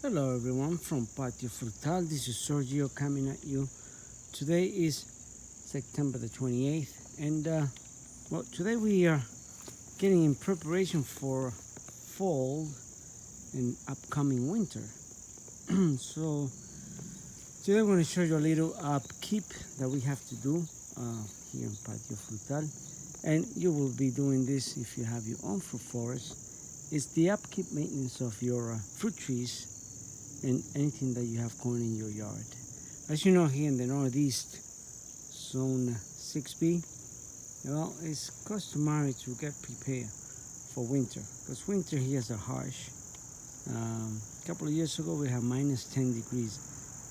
Hello everyone from Patio Frutal. This is Sergio coming at you. Today is September the 28th, and today we are getting in preparation for fall and upcoming winter. So today I'm going to show you a little upkeep that we have to do here in Patio Frutal, and you will be doing this if you have your own fruit forest. It's the upkeep maintenance of your fruit trees and anything that you have going in your yard. As you know, here in the Northeast, Zone 6B, well, it's customary to get prepared for winter, because winter here is harsh. A couple of years ago, we had minus 10 degrees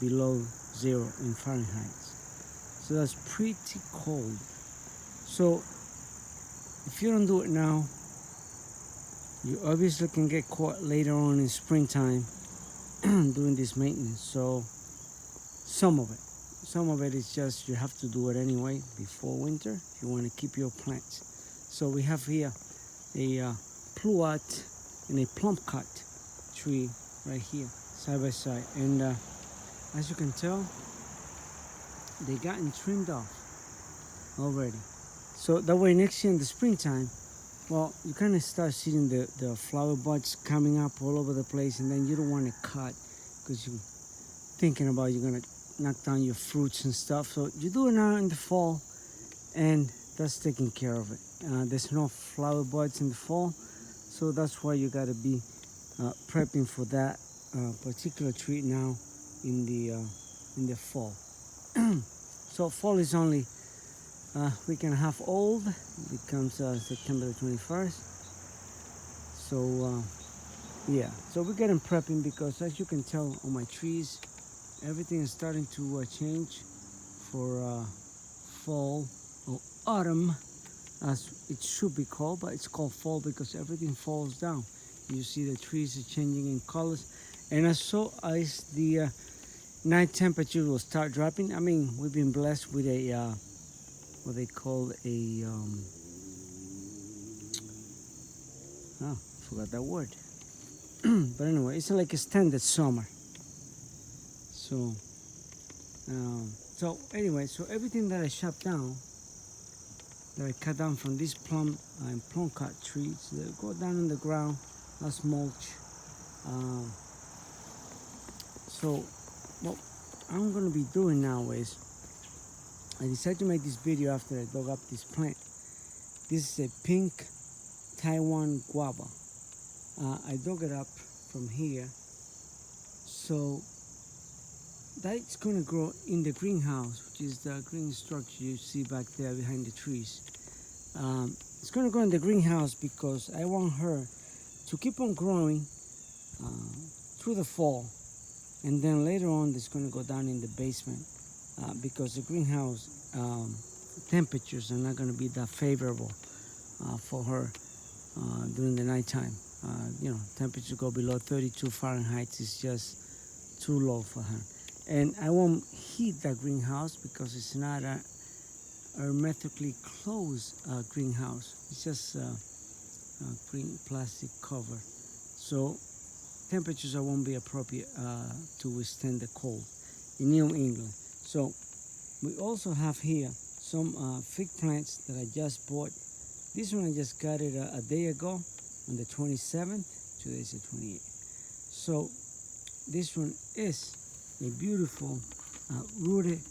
below zero in Fahrenheit. So that's pretty cold. So if you don't do it now, you obviously can get caught later on in springtime doing this maintenance. So some of it is just you have to do it anyway before winter if you want to keep your plants. So we have here a pluot and a plum cut tree right here side by side, and as you can tell, they gotten trimmed off already. So that way next year in the springtime, well, you kind of start seeing the flower buds coming up all over the place, and then you don't want to cut because you're thinking about you're going to knock down your fruits and stuff. So you do it now in the fall, and that's taking care of it. There's no flower buds in the fall, so that's why you got to be prepping for that particular tree now in the fall. So fall is only week and a half old. It becomes September the 21st. So yeah, so we're getting prepping because, as you can tell on my trees, everything is starting to change for fall or autumn, as it should be called, but it's called fall because everything falls down. You see the trees are changing in colors, and as the night temperature will start dropping. I mean, we've been blessed with a what they call a forgot that word. But anyway, it's like a standard summer. So so everything that I chopped down, that I cut down from these plum and plum cut trees, they go down in the ground as mulch. So what I'm gonna be doing now is, I decided to make this video after I dug up this plant. This is a pink Taiwan guava. I dug it up from here. So that's going to grow in the greenhouse, which is the green structure you see back there behind the trees. It's going to go in the greenhouse because I want her to keep on growing through the fall. And then later on, it's going to go down in the basement. Because the greenhouse temperatures are not going to be that favorable for her during the nighttime. Temperatures go below 32 Fahrenheit is just too low for her. And I won't heat that greenhouse because it's not a hermetically closed greenhouse. It's just a green plastic cover. So temperatures won't be appropriate to withstand the cold in New England. So we also have here some fig plants that I just bought. This one I just got it a day ago on the 27th. Today's the 28th. So this one is a beautiful rooted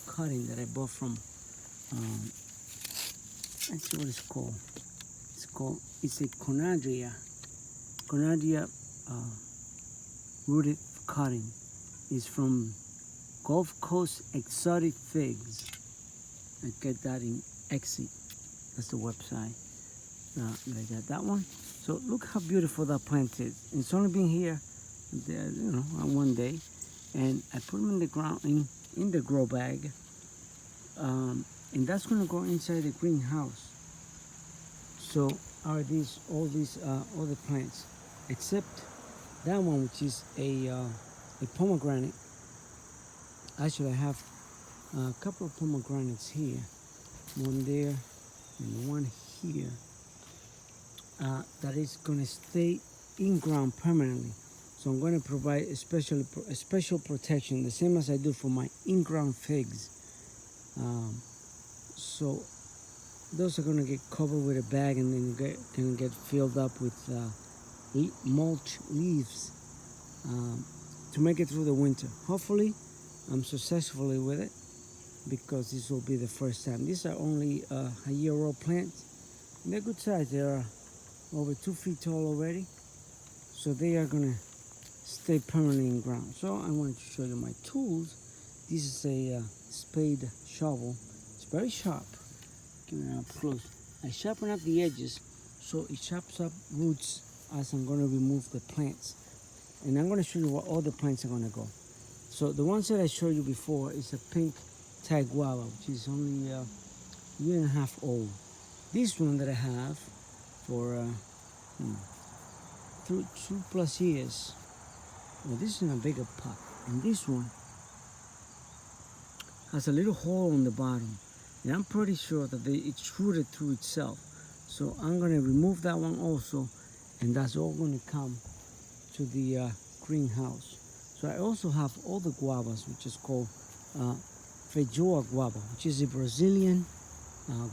cutting that I bought from. Let's see what it's called. It's a Conadria rooted cutting. Is from Gulf Coast Exotic Figs. I get that in Etsy. That's the website that I got that one. So look how beautiful that plant is. It's only been here, on one day, and I put them in the ground in the grow bag, and that's gonna go inside the greenhouse. So are all these other plants, except that one, which is a pomegranate. Actually, I have a couple of pomegranates here, one there and one here, that is going to stay in ground permanently. So I'm going to provide a special protection, the same as I do for my in-ground figs. So those are going to get covered with a bag, and then can get filled up with mulch leaves to make it through the winter. Hopefully, I'm successfully with it, because this will be the first time. These are only a year-old plants, and they're good size. They are over 2 feet tall already, so they are going to stay permanently in ground. So I wanted to show you my tools. This is a spade shovel. It's very sharp. Give it up close. I sharpen up the edges so it chops up roots as I'm going to remove the plants. And I'm going to show you what all the plants are going to go. So the ones that I showed you before is a pink taguava, which is only a year and a half old. This one that I have for 2+ years. Well, this is in a bigger pot, and this one has a little hole on the bottom, and I'm pretty sure that it's rooted through itself. So I'm going to remove that one also, and that's all going to come to the greenhouse. So I also have all the guavas, which is called feijoa guava, which is a Brazilian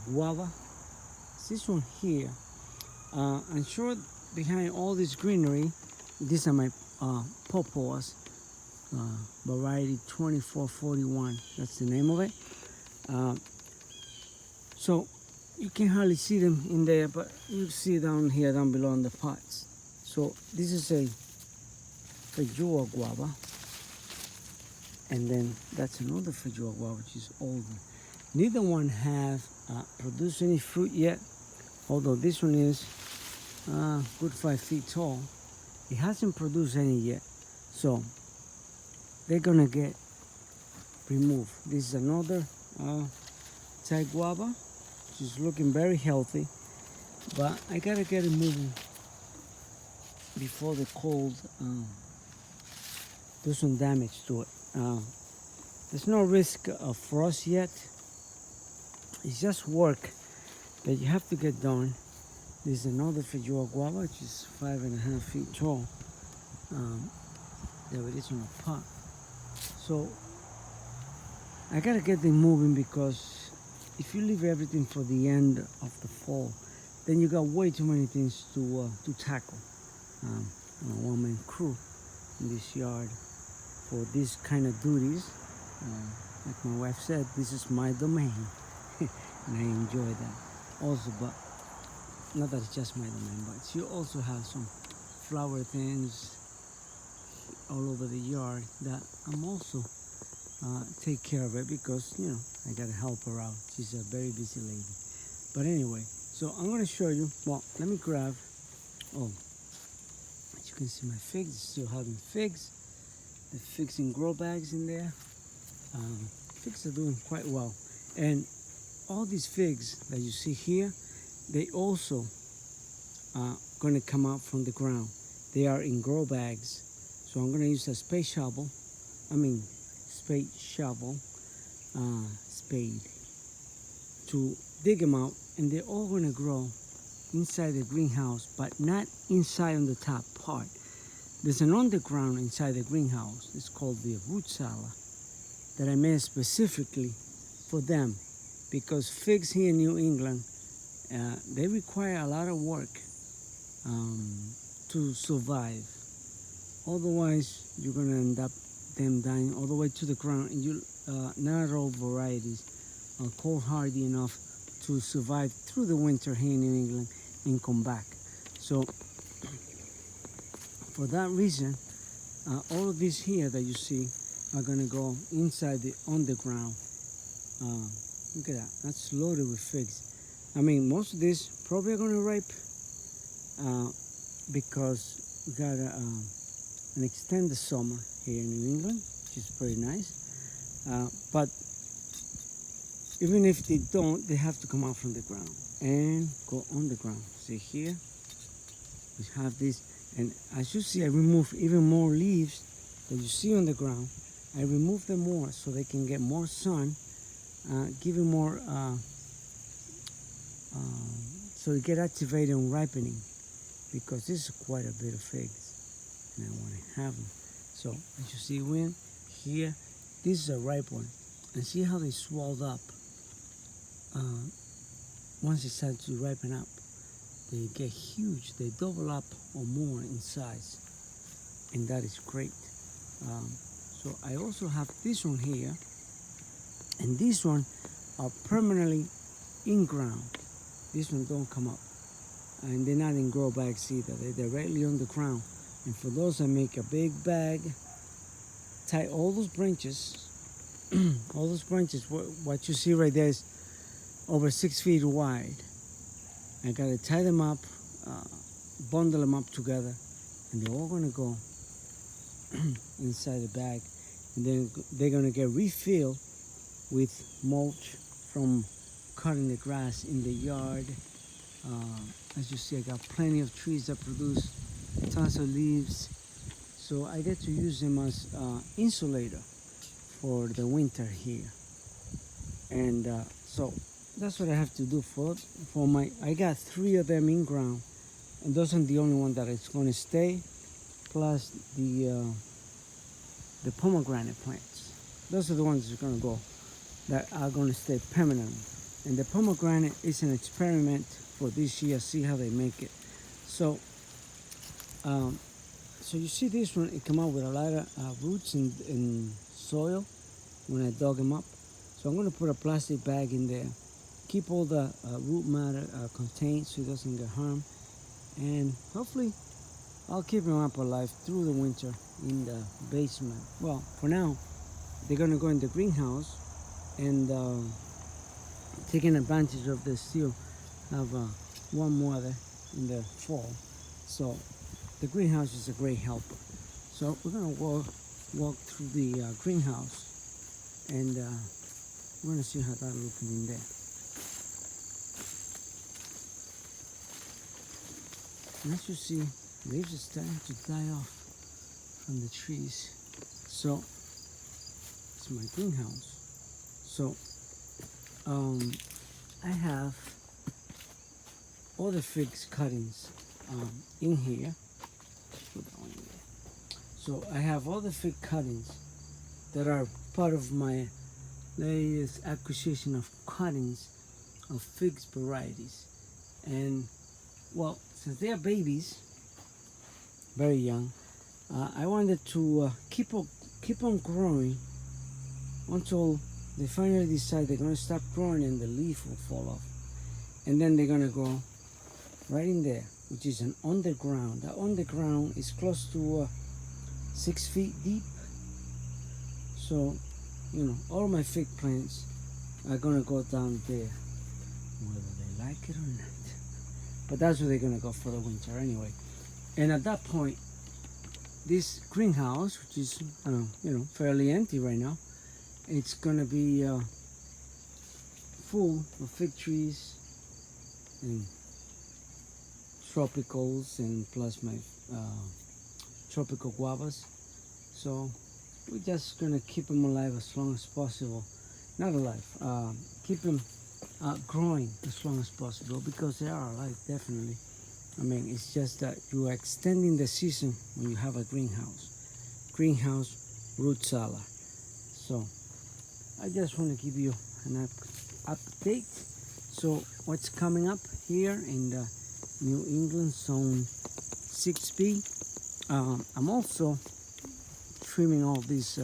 guava. It's this one here. I'm sure behind all this greenery, these are my pawpaws, variety 2441. That's the name of it. So you can hardly see them in there, but you see down here, down below in the pots. So this is a feijoa guava, and then that's another feijoa guava, which is older. Neither one have produced any fruit yet, although this one is good 5 feet tall. It hasn't produced any yet, so they're gonna get removed. This is another taguava, which is looking very healthy, but I gotta get it moving before the cold do some damage to it. There's no risk of frost yet. It's just work that you have to get done. There's another feijoa guava, which is 5.5 feet tall. There it is in a pot. So I gotta get them moving, because if you leave everything for the end of the fall, then you got way too many things to tackle. I'm a one-man crew in this yard for these kind of duties. Like my wife said, this is my domain, and I enjoy that also. But not that it's just my domain, but you also have some flower things all over the yard that I'm also take care of it, because I gotta help her out. She's a very busy lady. But anyway, so I'm gonna show you. Well, let me grab. Oh, as you can see, my figs still having figs. The figs in grow bags in there. Figs are doing quite well, and all these figs that you see here, they also are going to come out from the ground. They are in grow bags, so I'm going to use a spade shovel to dig them out, and they're all going to grow inside the greenhouse, but not inside on the top part. There's an underground inside the greenhouse. It's called the root cellar that I made specifically for them, because figs here in New England, they require a lot of work to survive. Otherwise, you're going to end up them dying all the way to the ground, and not all varieties are cold hardy enough to survive through the winter here in New England and come back. So for that reason, all of these here that you see are going to go inside the underground. Look at that. That's loaded with figs. I mean, most of these probably are going to ripe because we got an extended summer here in New England, which is pretty nice. But even if they don't, they have to come out from the ground and go underground. See here, we have this, and as you see, I remove even more leaves that you see on the ground. I remove them more so they can get more sun, giving more, so they get activated and ripening. because this is quite a bit of figs and I want to have them. So as you see when here, this is a ripe one, and see how they swelled up. Once they start to ripen up, they get huge. They double up or more in size, and that is great. So I also have this one here, and this one are permanently in ground. This one don't come up, and they're not in grow bags either. They're directly on the ground. And for those, I make a big bag, tie all those branches, all those branches. What you see right there is over 6 feet wide. I gotta tie them up, bundle them up together, and they're all gonna go inside the bag, and then they're gonna get refilled with mulch from cutting the grass in the yard. As you see, I got plenty of trees that produce tons of leaves, so I get to use them as insulator for the winter here. And so that's what I have to do for my. I got 3 of them in ground, and those are the only one that is going to stay. Plus the pomegranate plants. Those are the ones that are going to go, that are going to stay permanently. And the pomegranate is an experiment for this year. See how they make it. So, so you see this one. It came out with a lot of roots in soil when I dug them up. So I'm going to put a plastic bag in there, keep all the root matter contained so it doesn't get harmed, and hopefully I'll keep them up alive through the winter in the basement. Well, for now, they're going to go in the greenhouse, and taking advantage of the still have warm weather in the fall. So the greenhouse is a great helper. So we're going to walk through the greenhouse, and we're going to see how that's looking in there. And as you see, leaves are starting to die off from the trees. So it's my greenhouse. So I have all the figs cuttings in here. Put that one in there. So I have all the fig cuttings that are part of my latest acquisition of cuttings of figs varieties. And well, since they are babies, very young, I wanted to keep on growing until they finally decide they're going to stop growing and the leaf will fall off. And then they're going to go right in there, which is an underground. That underground is close to 6 feet deep. So, you know, all my fig plants are going to go down there, whether they like it or not. But that's where they're going to go for the winter anyway. And at that point, this greenhouse, which is, I don't know, you know, fairly empty right now, it's going to be full of fig trees and tropicals, and plus my tropical guavas. So we're just going to keep them alive as long as possible. Not alive, keep them growing as long as possible, because they are alive, definitely. I mean, it's just that you are extending the season when you have a greenhouse. Greenhouse root cellar. So I just want to give you an update. So what's coming up here in the New England Zone 6B. I'm also trimming all these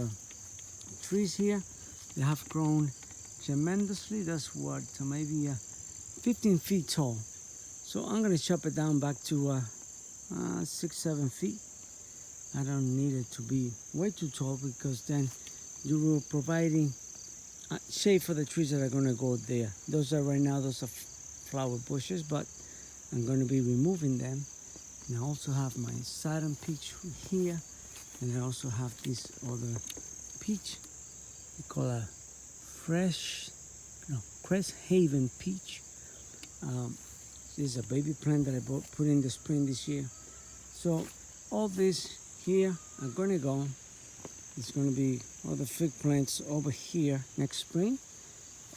trees here. They have grown tremendously. That's what, maybe 15 feet tall. So I'm going to chop it down back to 6-7 feet. I don't need it to be way too tall, because then you will providing shade for the trees that are going to go there. Those are right now, those are flower bushes, but I'm going to be removing them. And I also have my Saturn peach here, and I also have this other peach. We call a Crest Haven peach. This is a baby plant that I put in the spring this year. So all this here are going to go. It's going to be all the fig plants over here next spring,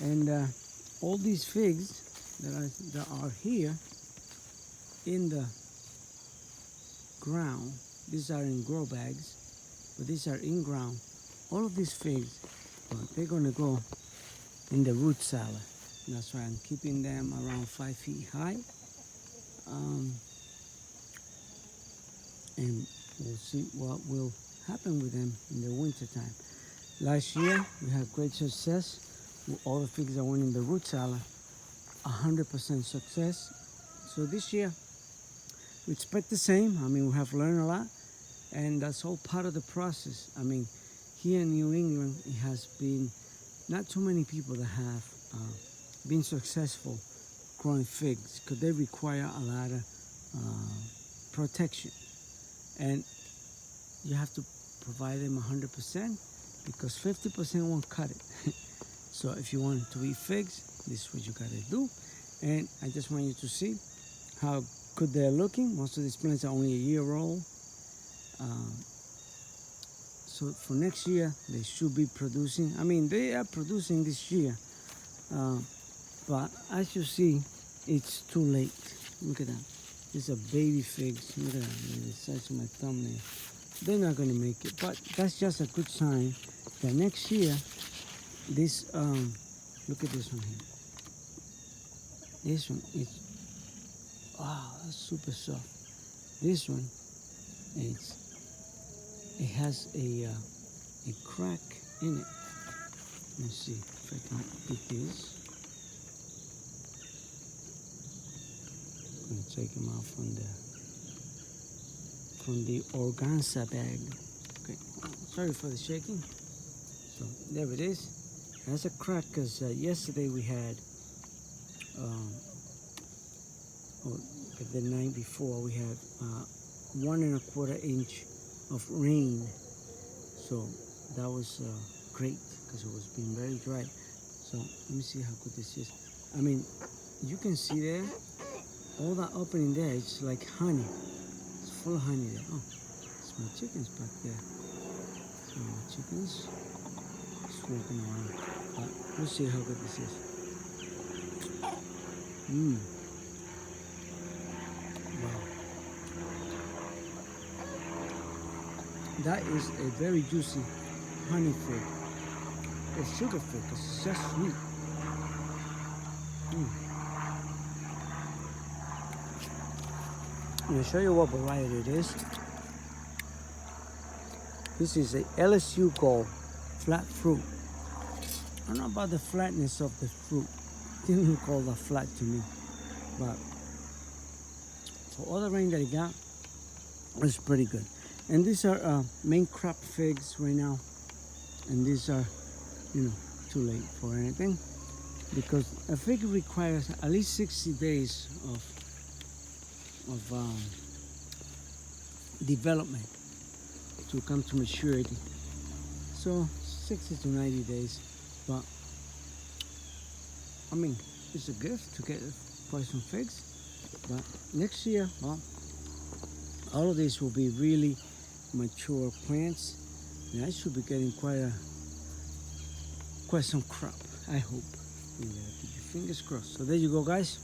and all these figs that are here in the ground. These are in grow bags, but these are in ground. All of these figs, they're gonna go in the root salad. That's why I'm keeping them around 5 feet high. And we'll see what will happen with them in the winter time. Last year, we had great success with all the figs that went in the root salad, 100% success. So this year, we expect the same. I mean, we have learned a lot, and that's all part of the process. I mean, here in New England, it has been not too many people that have been successful growing figs because they require a lot of protection. And you have to provide them 100% because 50% won't cut it. So if you want to eat figs, this is what you gotta do. And I just want you to see how good they're looking. Most of these plants are only a year old. So for next year, they should be producing. I mean, they are producing this year. But as you see, it's too late. Look at that. These are baby figs. Look at that, the size of my thumbnail. They're not gonna make it, but that's just a good sign that next year, this, look at this one here. This one is, wow, that's super soft. This one, it has a crack in it. Let me see if I can get this. I'm gonna take them out from the organza bag. Okay, sorry for the shaking. So there it is. It has a crack because yesterday we had, or the night before we had 1¼ inch of rain. So that was great because it was being very dry. So let me see how good this is. I mean, you can see there, all that opening there, it's like honey. It's full of honey there. Oh, it's my chickens back there. So my chickens just walking around. We'll see how good this is. Wow. That is a very juicy honey fig. It's sugar fig because it's just sweet. I'm going to show you what variety it is. This is a LSU Gold flat fruit. I don't know about the flatness of the fruit. It didn't look all that flat to me. But for all the rain that it got, it's pretty good. And these are main crop figs right now. And these are, too late for anything. Because a fig requires at least 60 days of development to come to maturity. So 60 to 90 days. But I mean, it's a gift to get quite some figs. But next year, well, all of these will be really mature plants, and I should be getting quite some crop, I hope. Keep your fingers crossed. So there you go, guys,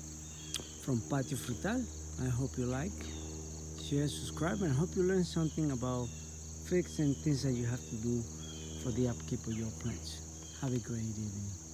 from Patio Frutal. I hope you like, share, subscribe, and I hope you learn something about figs and things that you have to do for the upkeep of your plants. Have a great evening.